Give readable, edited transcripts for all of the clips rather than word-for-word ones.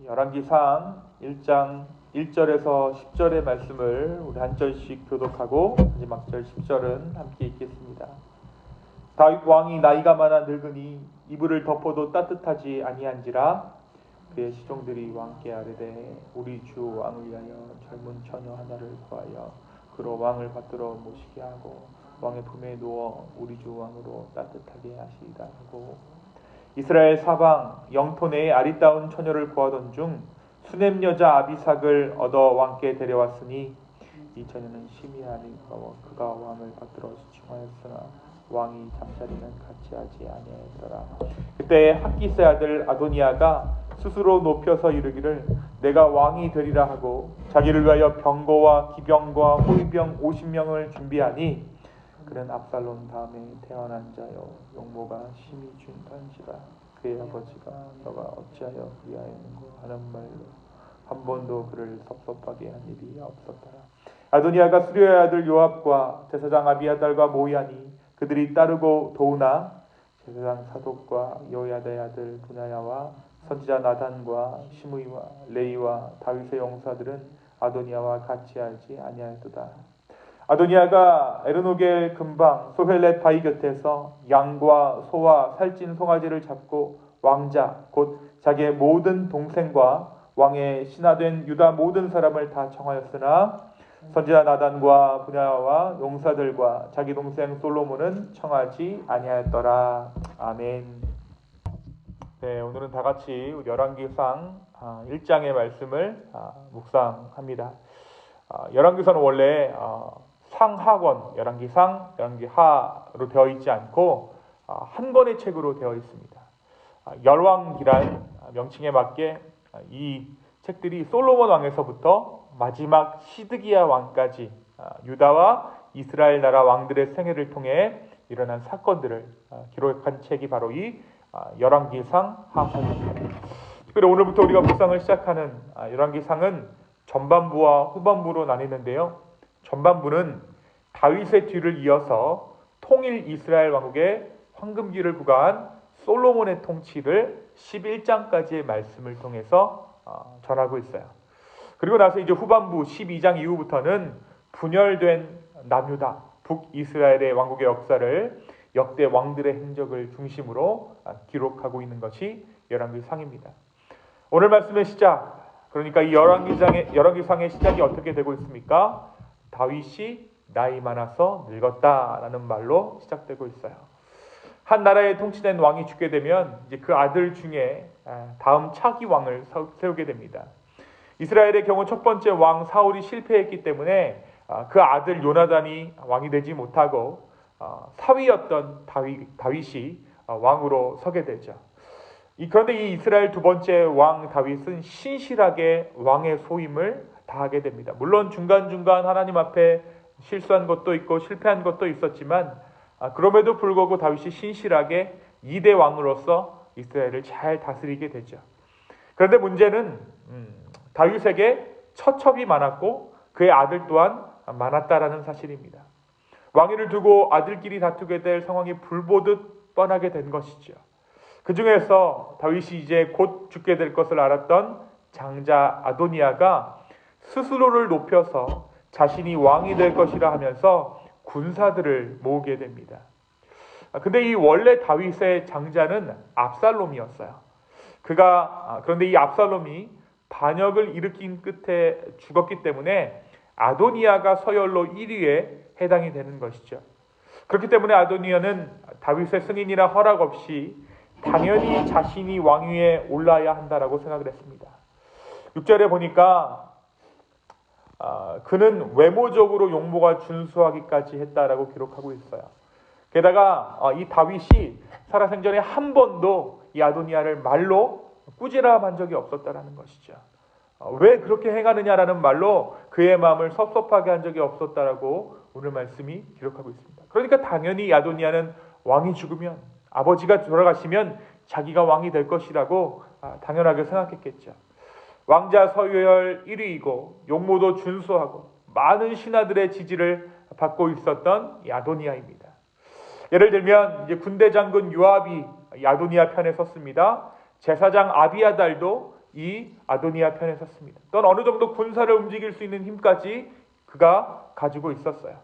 열왕기상 1장 1절에서 10절의 말씀을 우리 한 절씩 교독하고 마지막 절 10절은 함께 읽겠습니다. 다윗 왕이 나이가 많아 늙으니 이불을 덮어도 따뜻하지 아니한지라. 그의 시종들이 왕께 아뢰되 우리 주 왕을 위하여 젊은 처녀 하나를 구하여 그로 왕을 받들어 모시게 하고 왕의 품에 누워 우리 주 왕으로 따뜻하게 하시리라 하고, 이스라엘 사방 영토 내에 아리따운 처녀를 구하던 중 수넴 여자 아비삭을 얻어 왕께 데려왔으니 이 처녀는 심히 아름다워 그가 왕을 받들어 시청하였으나 왕이 잠자리는 같이 하지 아니하였더라. 그때 학기스의 아들 아도니아가 스스로 높여서 이르기를 내가 왕이 되리라 하고 자기를 위하여 병거와 기병과 호위병 50명을 준비하니 그는 압살롬 다음에 태어난 자요 용모가 심히 준단지라. 그의 아버지가 너가 어찌하여 그리하였는고 하는 말로 한 번도 그를 섭섭하게 한 일이 없었더라. 아도니아가 수리아의 아들 요압과 제사장 아비아달과 모이하니 그들이 따르고 도우나 제사장 사독과 여호야다의 아들 분야야와 선지자 나단과 시므이와 레이와 다윗의 용사들은 아도니아와 같이 하지 아니하였도다. 아도니아가 에르노겔 근방 소헬렛 바위 곁에서 양과 소와 살찐 송아지를 잡고 왕자 곧 자기의 모든 동생과 왕의 신하된 유다 모든 사람을 다 청하였으나 선지자 나단과 분야와 용사들과 자기 동생 솔로몬은 청하지 아니하였더라. 아멘. 네, 오늘은 다 같이 열왕기상 1장의 말씀을 묵상합니다. 열왕기상은 원래 상하권, 열왕기상, 열왕기하로 되어 있지 않고 한 권의 책으로 되어 있습니다. 열왕기란 명칭에 맞게 이 책들이 솔로몬 왕에서부터 마지막 시드기야 왕까지 유다와 이스라엘 나라 왕들의 생애를 통해 일어난 사건들을 기록한 책이 바로 이 열왕기상 하하입니다. 특별히 오늘부터 우리가 묵상을 시작하는 열왕기상은 전반부와 후반부로 나뉘는데요. 전반부는 다윗의 뒤를 이어서 통일 이스라엘 왕국의 황금기를 구가한 솔로몬의 통치를 11장까지의 말씀을 통해서 전하고 있어요. 그리고 나서 이제 후반부 12장 이후부터는 분열된 남유다, 북이스라엘의 왕국의 역사를 역대 왕들의 행적을 중심으로 기록하고 있는 것이 열왕기상입니다. 오늘 말씀의 시작, 그러니까 이 열왕기상의 시작이 어떻게 되고 있습니까? 다윗이 나이 많아서 늙었다라는 말로 시작되고 있어요. 한 나라에 통치된 왕이 죽게 되면 이제 그 아들 중에 다음 차기 왕을 세우게 됩니다. 이스라엘의 경우 첫 번째 왕 사울이 실패했기 때문에 그 아들 요나단이 왕이 되지 못하고 사위였던 다윗이 왕으로 서게 되죠. 그런데 이 이스라엘 두 번째 왕 다윗은 신실하게 왕의 소임을 다하게 됩니다. 물론 중간중간 하나님 앞에 실수한 것도 있고 실패한 것도 있었지만 그럼에도 불구하고 다윗이 신실하게 2대 왕으로서 이스라엘을 잘 다스리게 되죠. 그런데 문제는 다윗에게 처첩이 많았고 그의 아들 또한 많았다라는 사실입니다. 왕위를 두고 아들끼리 다투게 될 상황이 불보듯 뻔하게 된 것이죠. 그 중에서 다윗이 이제 곧 죽게 될 것을 알았던 장자 아도니아가 스스로를 높여서 자신이 왕이 될 것이라 하면서 군사들을 모으게 됩니다. 근데 이 원래 다윗의 장자는 압살롬이었어요. 그런데 이 압살롬이 반역을 일으킨 끝에 죽었기 때문에 아도니아가 서열로 1위에 해당이 되는 것이죠. 그렇기 때문에 아도니아는 다윗의 승인이나 허락 없이 당연히 자신이 왕위에 올라야 한다라고 생각을 했습니다. 6절에 보니까 그는 외모적으로 용모가 준수하기까지 했다라고 기록하고 있어요. 게다가 이 다윗이 살아생전에 한 번도 이 아도니아를 말로 꾸지람한 적이 없었다라는 것이죠. 왜 그렇게 행하느냐라는 말로 그의 마음을 섭섭하게 한 적이 없었다라고 오늘 말씀이 기록하고 있습니다. 그러니까 당연히 아도니아는 왕이 죽으면, 아버지가 돌아가시면 자기가 왕이 될 것이라고 당연하게 생각했겠죠. 왕자 서열 1위이고 용모도 준수하고 많은 신하들의 지지를 받고 있었던 아도니아입니다. 예를 들면 이제 군대 장군 요압이 아도니아 편에 섰습니다. 제사장 아비아달도 이 아도니아 편에 섰습니다. 또한 어느 정도 군사를 움직일 수 있는 힘까지 그가 가지고 있었어요.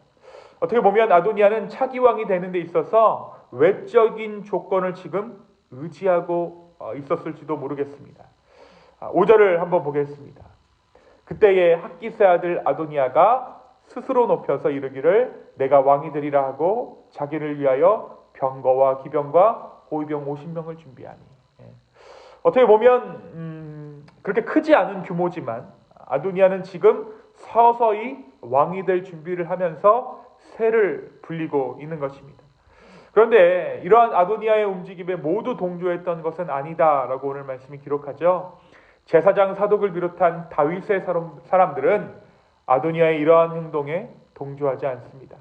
어떻게 보면 아도니아는 차기 왕이 되는 데 있어서 외적인 조건을 지금 의지하고 있었을지도 모르겠습니다. 5절을 한번 보겠습니다. 그때에 학기스의 아들 아도니아가 스스로 높여서 이르기를 내가 왕이 되리라 하고 자기를 위하여 병거와 기병과 호위병 50명을 준비하니. 어떻게 보면 그렇게 크지 않은 규모지만 아도니아는 지금 서서히 왕이 될 준비를 하면서 새를 불리고 있는 것입니다. 그런데 이러한 아도니아의 움직임에 모두 동조했던 것은 아니다라고 오늘 말씀이 기록하죠. 제사장 사독을 비롯한 다윗의 사람들은 아도니아의 이러한 행동에 동조하지 않습니다.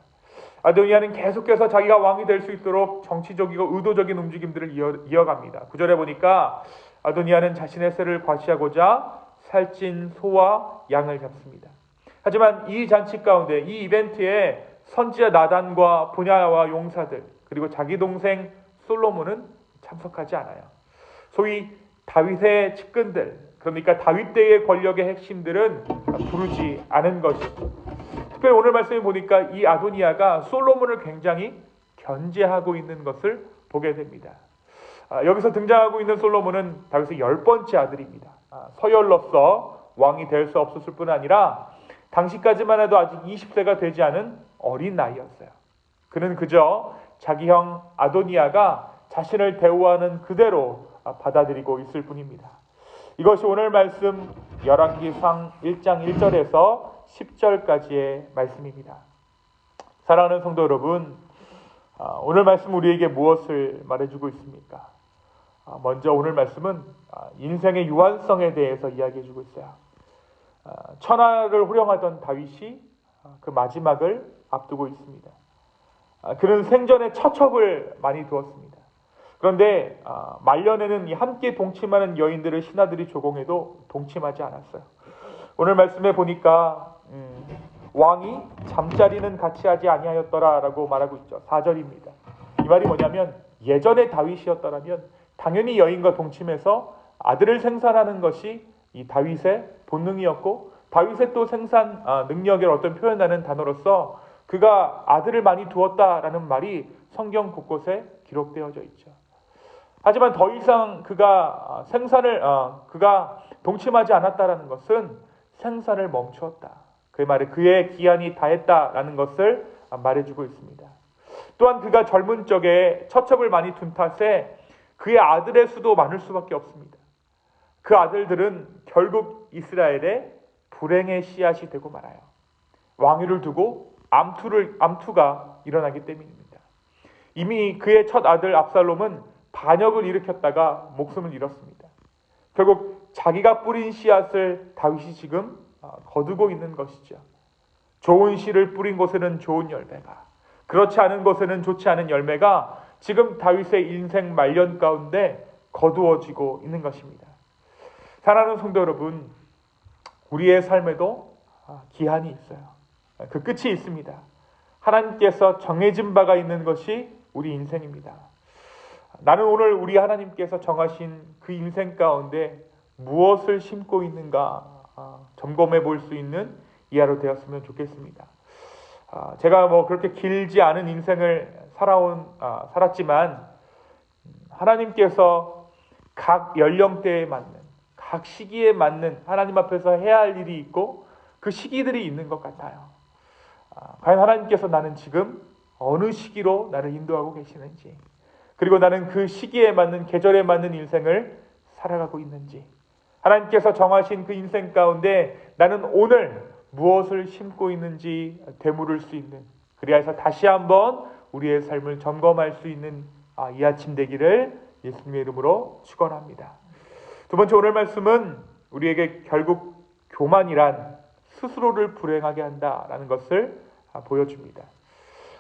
아도니아는 계속해서 자기가 왕이 될 수 있도록 정치적이고 의도적인 움직임들을 이어갑니다. 9절에 보니까 아도니아는 자신의 새를 과시하고자 살찐 소와 양을 잡습니다. 하지만 이 잔치 가운데 이 이벤트에 선지자 나단과 분야와 용사들 그리고 자기 동생 솔로몬은 참석하지 않아요. 소위 다윗의 측근들, 그러니까 다윗 때의 권력의 핵심들은 부르지 않은 것이죠. 특별히 오늘 말씀에 보니까 이 아도니아가 솔로몬을 굉장히 견제하고 있는 것을 보게 됩니다. 여기서 등장하고 있는 솔로몬은 다윗의 10번째 아들입니다. 서열로서 왕이 될 수 없었을 뿐 아니라 당시까지만 해도 아직 20세가 되지 않은 어린 나이였어요. 그는 그저 자기 형 아도니아가 자신을 대우하는 그대로 받아들이고 있을 뿐입니다. 이것이 오늘 말씀 열왕기상 1장 1절에서 10절까지의 말씀입니다. 사랑하는 성도 여러분, 오늘 말씀 우리에게 무엇을 말해주고 있습니까? 먼저 오늘 말씀은 인생의 유한성에 대해서 이야기해주고 있어요. 천하를 호령하던 다윗이 그 마지막을 앞두고 있습니다. 그는 생전에 처첩을 많이 두었습니다. 그런데 말년에는 이 함께 동침하는 여인들을 신하들이 조공해도 동침하지 않았어요. 오늘 말씀에 보니까 왕이 잠자리는 같이 하지 아니하였더라라고 말하고 있죠. 4절입니다. 이 말이 뭐냐면 예전에 다윗이었더라면 당연히 여인과 동침해서 아들을 생산하는 것이 이 다윗의 본능이었고 다윗의 또 생산 능력을 어떤 표현하는 단어로서 그가 아들을 많이 두었다라는 말이 성경 곳곳에 기록되어져 있죠. 하지만 더 이상 그가 그가 동침하지 않았다라는 것은 생산을 멈추었다. 그 말에 그의 기한이 다했다라는 것을 말해주고 있습니다. 또한 그가 젊은 적에 처첩을 많이 둔 탓에 그의 아들의 수도 많을 수밖에 없습니다. 그 아들들은 결국 이스라엘의 불행의 씨앗이 되고 말아요. 왕위를 두고 암투가 일어나기 때문입니다. 이미 그의 첫 아들 압살롬은 반역을 일으켰다가 목숨을 잃었습니다. 결국 자기가 뿌린 씨앗을 다윗이 지금 거두고 있는 것이죠. 좋은 씨를 뿌린 곳에는 좋은 열매가, 그렇지 않은 곳에는 좋지 않은 열매가 지금 다윗의 인생 말년 가운데 거두어지고 있는 것입니다. 사랑하는 성도 여러분, 우리의 삶에도 기한이 있어요. 그 끝이 있습니다. 하나님께서 정해진 바가 있는 것이 우리 인생입니다. 나는 오늘 우리 하나님께서 정하신 그 인생 가운데 무엇을 심고 있는가 점검해 볼 수 있는 이하로 되었으면 좋겠습니다. 제가 그렇게 길지 않은 인생을 살았지만 하나님께서 각 연령대에 맞는 각 시기에 맞는 하나님 앞에서 해야 할 일이 있고 그 시기들이 있는 것 같아요. 과연 하나님께서 나는 지금 어느 시기로 나를 인도하고 계시는지, 그리고 나는 그 시기에 맞는 계절에 맞는 인생을 살아가고 있는지, 하나님께서 정하신 그 인생 가운데 나는 오늘 무엇을 심고 있는지 되물을 수 있는, 그리하여서 다시 한번 우리의 삶을 점검할 수 있는 이 아침 되기를 예수님의 이름으로 축원합니다. 두 번째 오늘 말씀은 우리에게 결국 교만이란 스스로를 불행하게 한다라는 것을 보여줍니다.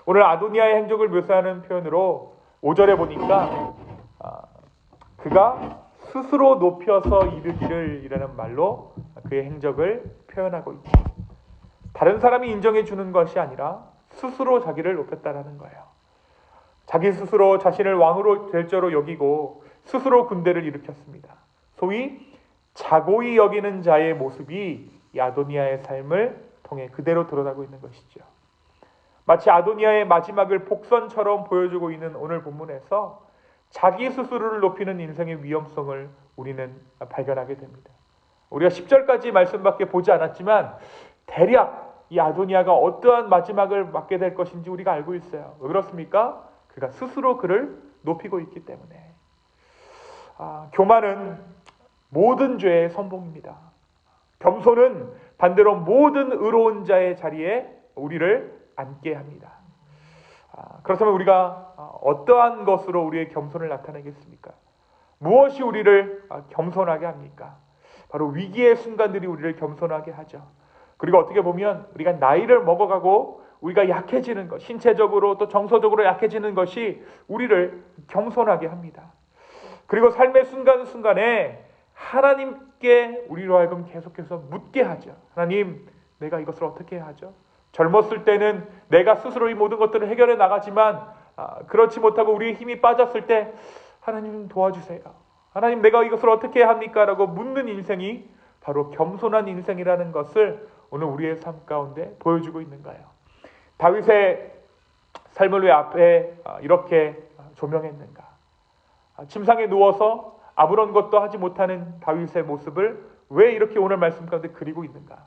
오늘 아도니아의 행적을 묘사하는 표현으로 5절에 보니까 그가 스스로 높여서 이르기를 이라는 말로 그의 행적을 표현하고 있죠. 다른 사람이 인정해 주는 것이 아니라 스스로 자기를 높였다라는 거예요. 자기 스스로 자신을 왕으로 될 자로 여기고 스스로 군대를 일으켰습니다. 소위 자고이 여기는 자의 모습이 이 아도니아의 삶을 통해 그대로 드러나고 있는 것이죠. 마치 아도니아의 마지막을 복선처럼 보여주고 있는 오늘 본문에서 자기 스스로를 높이는 인생의 위험성을 우리는 발견하게 됩니다. 우리가 10절까지 말씀밖에 보지 않았지만 대략 이 아도니아가 어떠한 마지막을 맞게 될 것인지 우리가 알고 있어요. 왜 그렇습니까? 그가 스스로 그를 높이고 있기 때문에. 교만은 모든 죄의 선봉입니다. 겸손은 반대로 모든 의로운 자의 자리에 우리를 앉게 합니다. 그렇다면 우리가 어떠한 것으로 우리의 겸손을 나타내겠습니까? 무엇이 우리를 겸손하게 합니까? 바로 위기의 순간들이 우리를 겸손하게 하죠. 그리고 어떻게 보면 우리가 나이를 먹어가고 우리가 약해지는 것, 신체적으로 또 정서적으로 약해지는 것이 우리를 겸손하게 합니다. 그리고 삶의 순간순간에 하나님께 우리로 하여금 계속해서 묻게 하죠. 하나님, 내가 이것을 어떻게 해야 하죠? 젊었을 때는 내가 스스로 이 모든 것들을 해결해 나가지만 그렇지 못하고 우리의 힘이 빠졌을 때 하나님 도와주세요. 하나님, 내가 이것을 어떻게 해야 합니까? 라고 묻는 인생이 바로 겸손한 인생이라는 것을 오늘 우리의 삶 가운데 보여주고 있는 거예요. 다윗의 삶을 왜 앞에 이렇게 조명했는가? 침상에 누워서 아무런 것도 하지 못하는 다윗의 모습을 왜 이렇게 오늘 말씀 가운데 그리고 있는가?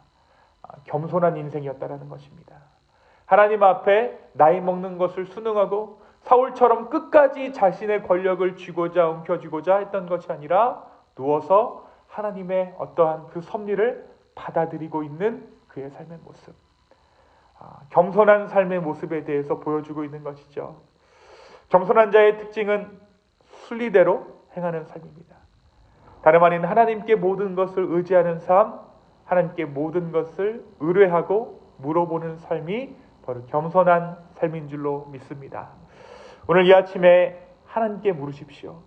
겸손한 인생이었다라는 것입니다. 하나님 앞에 나이 먹는 것을 순응하고 사울처럼 끝까지 자신의 권력을 쥐고자 움켜쥐고자 했던 것이 아니라 누워서 하나님의 어떠한 그 섭리를 받아들이고 있는 그의 삶의 모습. 겸손한 삶의 모습에 대해서 보여주고 있는 것이죠. 겸손한 자의 특징은 순리대로 행하는 삶입니다. 다름 아닌 하나님께 모든 것을 의지하는 삶, 하나님께 모든 것을 의뢰하고 물어보는 삶이 바로 겸손한 삶인 줄로 믿습니다. 오늘 이 아침에 하나님께 물으십시오.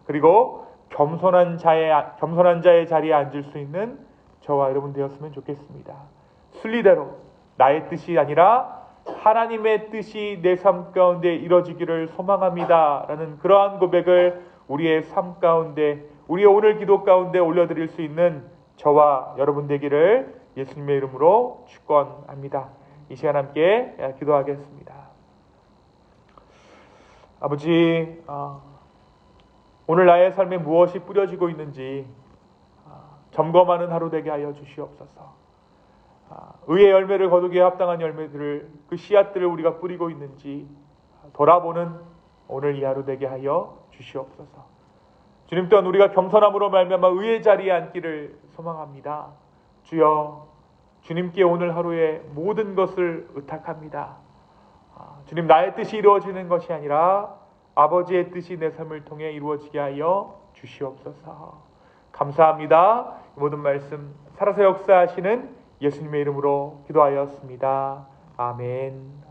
그리고 겸손한 자의 자리에 앉을 수 있는 저와 여러분 되었으면 좋겠습니다. 순리대로 나의 뜻이 아니라 하나님의 뜻이 내 삶 가운데 이루어지기를 소망합니다. 라는 그러한 고백을 우리의 삶 가운데, 우리의 오늘 기도 가운데 올려드릴 수 있는 저와 여러분 되기를 예수님의 이름으로 축원합니다. 이 시간 함께 기도하겠습니다. 아버지, 오늘 나의 삶에 무엇이 뿌려지고 있는지 점검하는 하루 되게 하여 주시옵소서. 의의 열매를 거두기에 합당한 열매들을, 그 씨앗들을 우리가 뿌리고 있는지 돌아보는 오늘 이 하루 되게 하여 주시옵소서. 주님, 또한 우리가 겸손함으로 말미암아 의의 자리에 앉기를 소망합니다. 주여, 주님께 오늘 하루에 모든 것을 의탁합니다. 주님, 나의 뜻이 이루어지는 것이 아니라 아버지의 뜻이 내 삶을 통해 이루어지게 하여 주시옵소서. 감사합니다. 모든 말씀 살아서 역사하시는 예수님의 이름으로 기도하였습니다. 아멘.